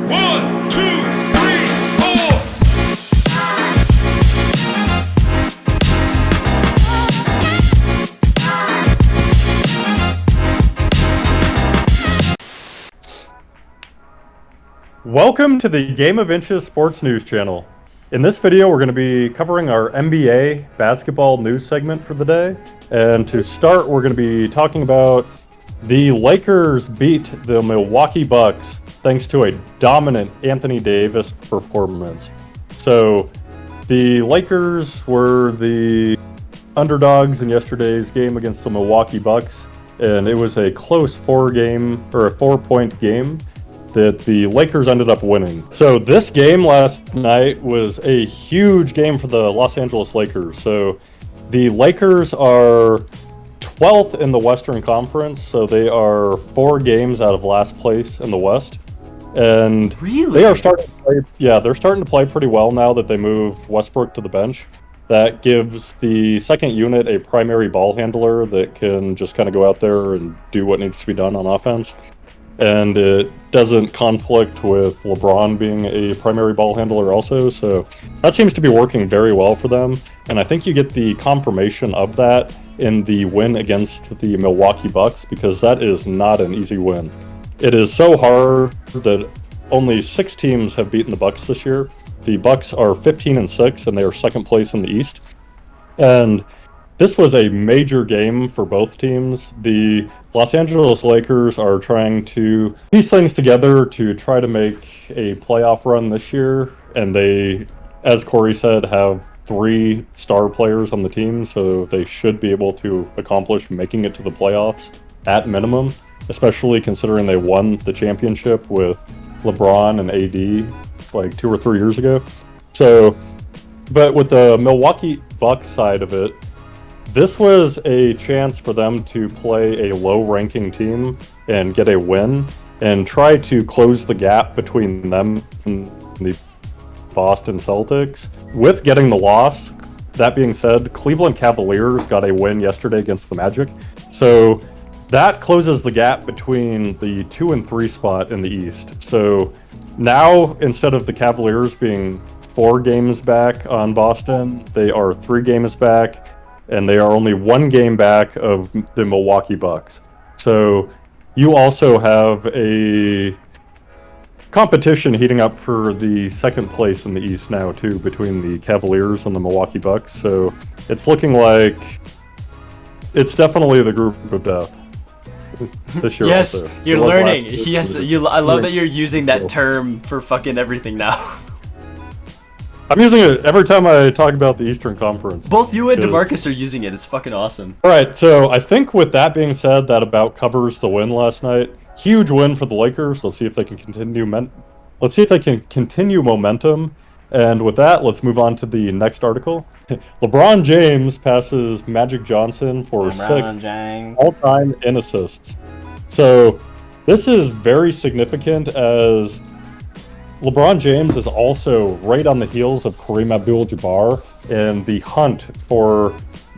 1, 2, 3, 4. Welcome to the Game of Inches Sports News Channel. In this video, we're going to be covering our NBA basketball news segment for the day. And to start, we're going to be talking about the Lakers beat the Milwaukee Bucks thanks to a dominant Anthony Davis performance. So the Lakers were the underdogs in yesterday's game against the Milwaukee Bucks, and it was a close 4-point game that the Lakers ended up winning. So this game last night was a huge game for the Los Angeles Lakers. So the Lakers are 12th in the Western Conference, so they are 4 games out of last place in the West. And Really? they are starting to play, they're starting to play pretty well now that they moved Westbrook to the bench. That gives the second unit a primary ball handler that can just kind of go out there and do what needs to be done on offense. And it doesn't conflict with LeBron being a primary ball handler also, so that seems to be working very well for them. And I think you get the confirmation of that in the win against the Milwaukee Bucks, because that is not an easy win. It is so hard that only 6 teams have beaten the Bucks this year. The Bucks are 15-6, and they are second place in the East. And this was a major game for both teams. The Los Angeles Lakers are trying to piece things together to try to make a playoff run this year, and they, as Kory said, have 3 star players on the team, so they should be able to accomplish making it to the playoffs at minimum, especially considering they won the championship with LeBron and AD like 2 or 3 years ago. So, but with the Milwaukee Bucks side of it, this was a chance for them to play a low-ranking team and get a win and try to close the gap between them and the Boston Celtics. With getting the loss, that being said, Cleveland Cavaliers got a win yesterday against the Magic. So that closes the gap between the 2 and 3 spot in the East. So now, instead of the Cavaliers being 4 games back on Boston, they are 3 games back, and they are only 1 game back of the Milwaukee Bucks. So you also have a competition heating up for the second place in the East now too, between the Cavaliers and the Milwaukee Bucks. So it's looking like it's definitely the group of death this year. Yes, also. you're learning. Yes, I love that you're using that term for fucking everything now. I'm using it every time I talk about the Eastern Conference. Both you and DeMarcus are using it. It's fucking awesome. All right, so I think with that being said, that about covers the win last night. Huge win for the Lakers. Let's see if they can continue. Let's see if they can continue momentum. And with that, let's move on to the next article. LeBron James passes Magic Johnson for 6th all-time in assists. So this is very significant, as LeBron James is also right on the heels of Kareem Abdul-Jabbar in the hunt for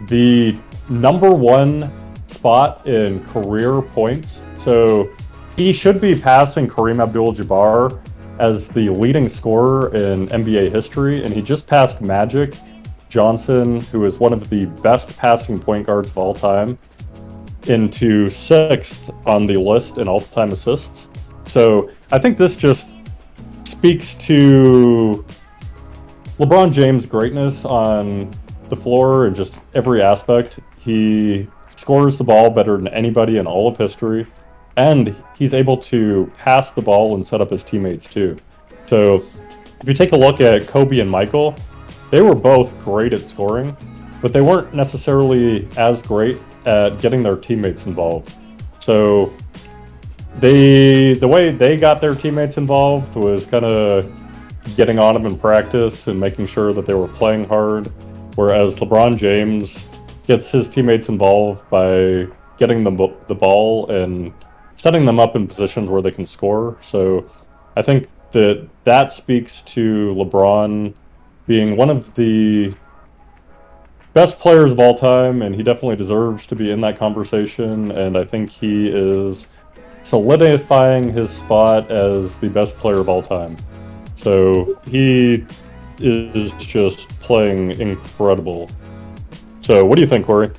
the #1 spot in career points. So he should be passing Kareem Abdul-Jabbar as the leading scorer in NBA history, and he just passed Magic Johnson, who is one of the best passing point guards of all time, into 6th on the list in all-time assists. So I think this just speaks to LeBron James' greatness on the floor and just every aspect. He scores the ball better than anybody in all of history, and he's able to pass the ball and set up his teammates too. So if you take a look at Kobe and Michael, they were both great at scoring, but they weren't necessarily as great at getting their teammates involved. So the way they got their teammates involved was kind of getting on them in practice and making sure that they were playing hard, whereas LeBron James gets his teammates involved by getting the ball and setting them up in positions where they can score. So I think that speaks to LeBron being one of the best players of all time, and he definitely deserves to be in that conversation. And I think he is solidifying his spot as the best player of all time. So he is just playing incredible. So what do you think, Kory?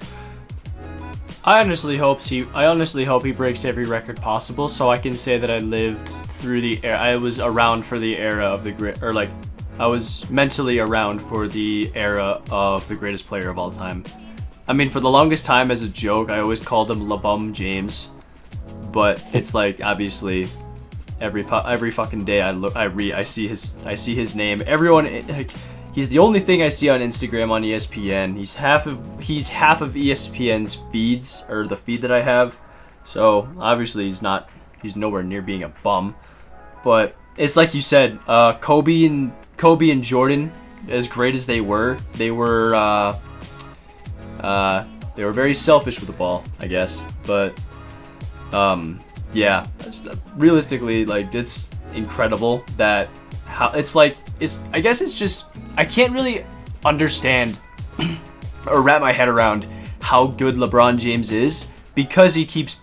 I honestly hope he breaks every record possible, so I can say that I lived through the era. I was around for the era of the great, or like, I was mentally around for the era of the greatest player of all time. I mean, for the longest time, as a joke, I always called him LeBum James, but it's like obviously every fucking day I see his name. Everyone, like, he's the only thing I see on Instagram on ESPN. He's half of ESPN's feeds, or the feed that I have. So obviously he's nowhere near being a bum. But it's like you said, Kobe and Jordan, as great as they were very selfish with the ball, I guess. But yeah, realistically, like, it's incredible that I guess it's just, I can't really understand or wrap my head around how good LeBron James is, because he keeps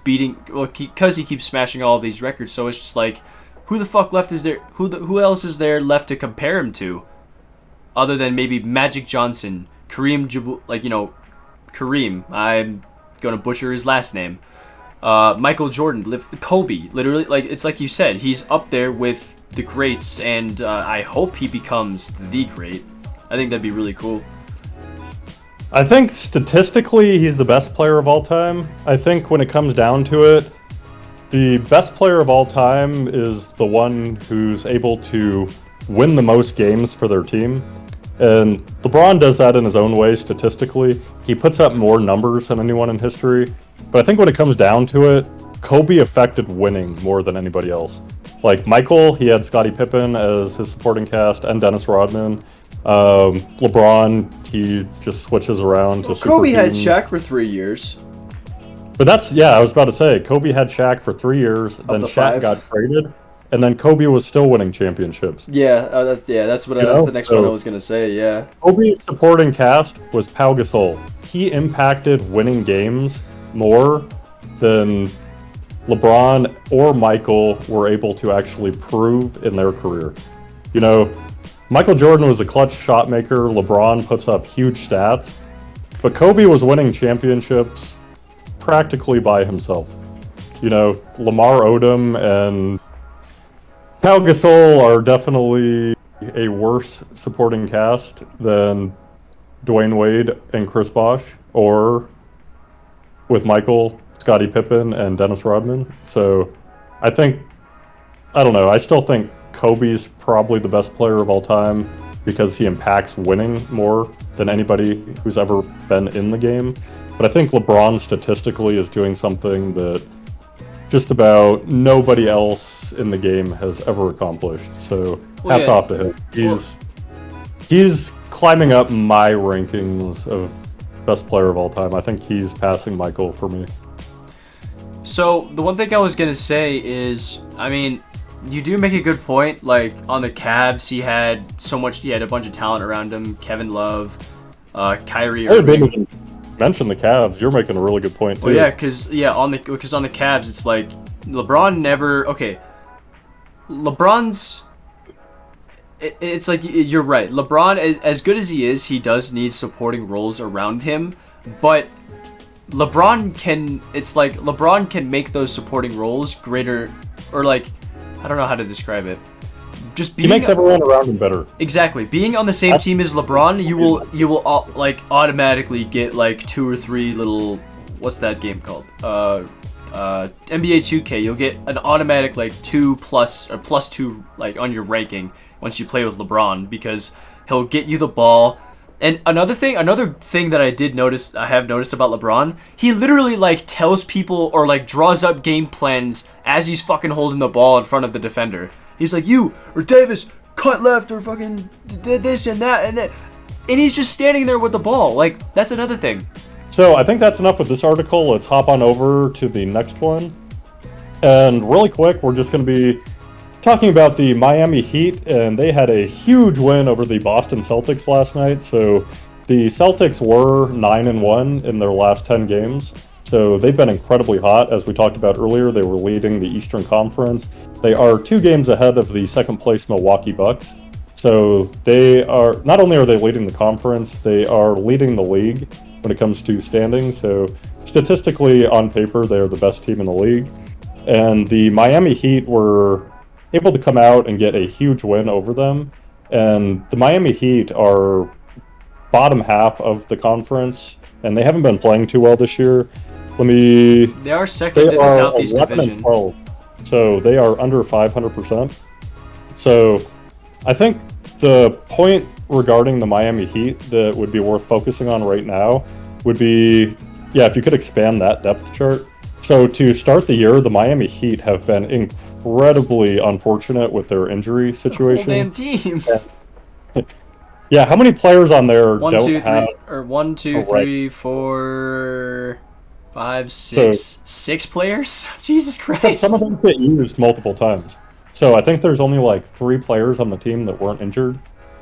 smashing all of these records. So it's just like, who the fuck left is there? Who else is there left to compare him to, other than maybe Magic Johnson, Kareem. I'm gonna butcher his last name. Michael Jordan, Kobe. Literally, like, it's like you said, he's up there with the greats, and I hope he becomes the great. I think that'd be really cool. I think statistically he's the best player of all time. I think when it comes down to it, the best player of all time is the one who's able to win the most games for their team. And LeBron does that in his own way statistically. He puts up more numbers than anyone in history. But I think when it comes down to it, Kobe affected winning more than anybody else. Like Michael, he had Scottie Pippen as his supporting cast and Dennis Rodman. LeBron, he just switches around to super Kobe had team. Shaq for 3 years. But I was about to say, Kobe had Shaq for 3 years, then Shaq got traded, and then Kobe was still winning championships. That's the next one I was gonna say. Yeah. Kobe's supporting cast was Pau Gasol. He impacted winning games more than LeBron or Michael were able to actually prove in their career. You know, Michael Jordan was a clutch shot maker. LeBron puts up huge stats, but Kobe was winning championships practically by himself. You know, Lamar Odom and Pau Gasol are definitely a worse supporting cast than Dwayne Wade and Chris Bosh, or with Michael, Scottie Pippen, and Dennis Rodman. So I don't know, I still think Kobe's probably the best player of all time because he impacts winning more than anybody who's ever been in the game. But I think LeBron statistically is doing something that just about nobody else in the game has ever accomplished. So hats off to him. He's climbing up my rankings of best player of all time. I think he's passing Michael for me. So the one thing I was gonna say is, I mean, you do make a good point. Like on the Cavs, he had a bunch of talent around him. Kevin Love, Kyrie Irving. Mention the Cavs. You're making a really good point too. Well, yeah, because on the Cavs, it's like LeBron never. Okay, LeBron's. It's like you're right. LeBron, as good as he is, he does need supporting roles around him, but LeBron can make those supporting roles greater, or like, I don't know how to describe it. Just being, he makes everyone around him better. Exactly. Being on the same team as LeBron, you will automatically get like 2 or 3 little, what's that game called? NBA 2K. You'll get an automatic like 2+ or +2 like on your ranking once you play with LeBron, because he'll get you the ball. And another thing that I have noticed about LeBron, he literally like tells people or like draws up game plans as he's fucking holding the ball in front of the defender. He's like, you or Davis, cut left, or fucking this and that and that. And he's just standing there with the ball. Like, that's another thing. So I think that's enough with this article. Let's hop on over to the next one. And really quick, we're just going to be talking about the Miami Heat, and they had a huge win over the Boston Celtics last night. So the Celtics were 9-1 in their last 10 games. So they've been incredibly hot. As we talked about earlier, they were leading the Eastern Conference. They are 2 games ahead of the second place Milwaukee Bucks. So they are, not only are they leading the conference, they are leading the league when it comes to standings. So statistically, on paper, they're the best team in the league. And the Miami Heat were able to come out and get a huge win over them. And the Miami Heat are bottom half of the conference, and they haven't been playing too well this year. They are second in the Southeast Division. 12, so they are under 500%. So I think the point regarding the Miami Heat that would be worth focusing on right now would be, if you could expand that depth chart. So to start the year, the Miami Heat have been incredibly unfortunate with their injury situation. The whole damn team. Yeah, how many players on there One, don't two, have... three, or 1, 2, 3, 4, 5, 6. 6 players? Jesus Christ. Some of them get used multiple times. So I think there's only like 3 players on the team that weren't injured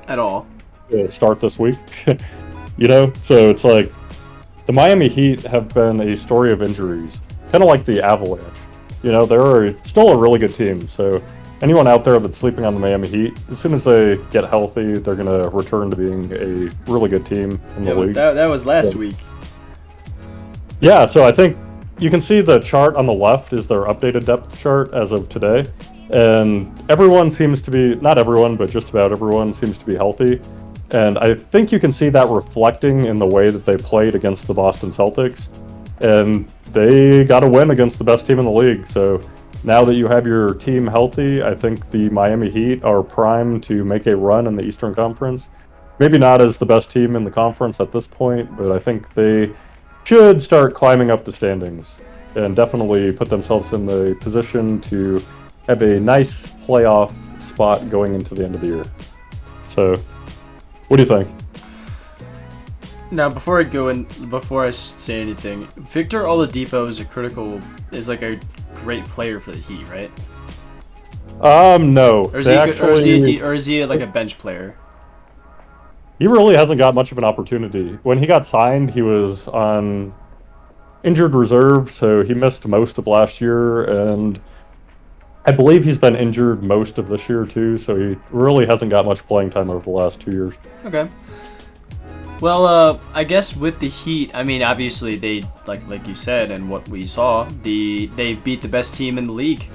at all to start this week. So it's like the Miami Heat have been a story of injuries, kind of like the Avalanche. They're still a really good team. So anyone out there that's sleeping on the Miami Heat, as soon as they get healthy, they're going to return to being a really good team in the league. That was last week. Yeah, so I think you can see the chart on the left is their updated depth chart as of today. And everyone seems to be, not everyone, but just about everyone seems to be healthy. And I think you can see that reflecting in the way that they played against the Boston Celtics. And they got a win against the best team in the league. So now that you have your team healthy, I think the Miami Heat are primed to make a run in the Eastern Conference. Maybe not as the best team in the conference at this point, but I think they should start climbing up the standings and definitely put themselves in the position to have a nice playoff spot going into the end of the year. So, what do you think? Now, before I say anything, Victor Oladipo is like a great player for the Heat, right? No. Or is he like a bench player? He really hasn't got much of an opportunity. When he got signed, he was on injured reserve, so he missed most of last year, and I believe he's been injured most of this year too, so he really hasn't got much playing time over the last 2 years. Okay. Well, I guess with the Heat, I mean, obviously they, like you said, and what we saw, they beat the best team in the league.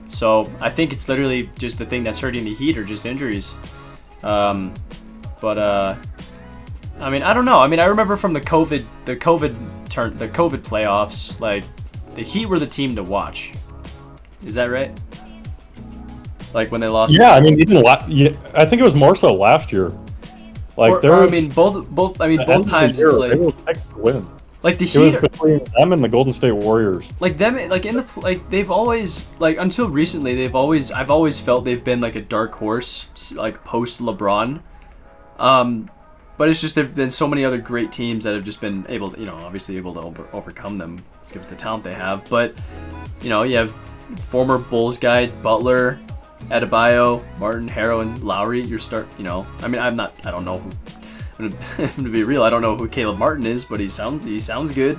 So I think it's literally just the thing that's hurting the Heat or just injuries. I mean, I don't know. I mean, I remember from the COVID playoffs, like the Heat were the team to watch. Is that right? Like when they lost. Yeah, I mean, I think it was more so last year. Like both times it's like they were picked to win. Like the Heat. Heat It was between them and the Golden State Warriors. They've always, like, until recently, I've always felt they've been like a dark horse, like post LeBron. But it's just there've been so many other great teams that have just been able to, obviously able to overcome them given the talent they have. But you have former Bulls guy Butler, Adebayo, Martin, Harrow, and Lowry. I mean, I don't know who. I'm gonna be real. I don't know who Caleb Martin is, but he sounds good.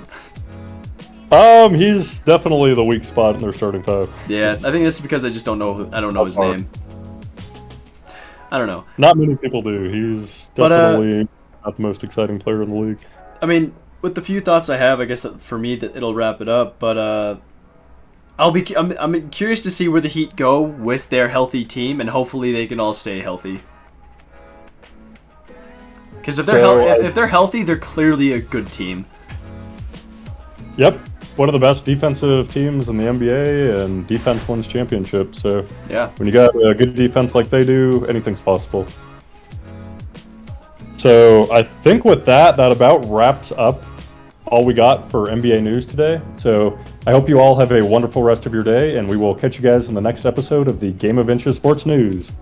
He's definitely the weak spot in their starting five. Yeah, I think that's because I just don't know his name. I don't know. Not many people do. He's definitely not the most exciting player in the league. I mean, with the few thoughts I have, I guess for me that it'll wrap it up. But I'm curious to see where the Heat go with their healthy team, and hopefully they can all stay healthy. Because if they're healthy, they're clearly a good team. Yep, one of the best defensive teams in the NBA, and defense wins championships. So yeah, when you got a good defense like they do, anything's possible. So I think with that about wraps up all we got for NBA news today. So I hope you all have a wonderful rest of your day, and we will catch you guys in the next episode of the Game of Inches Sports News.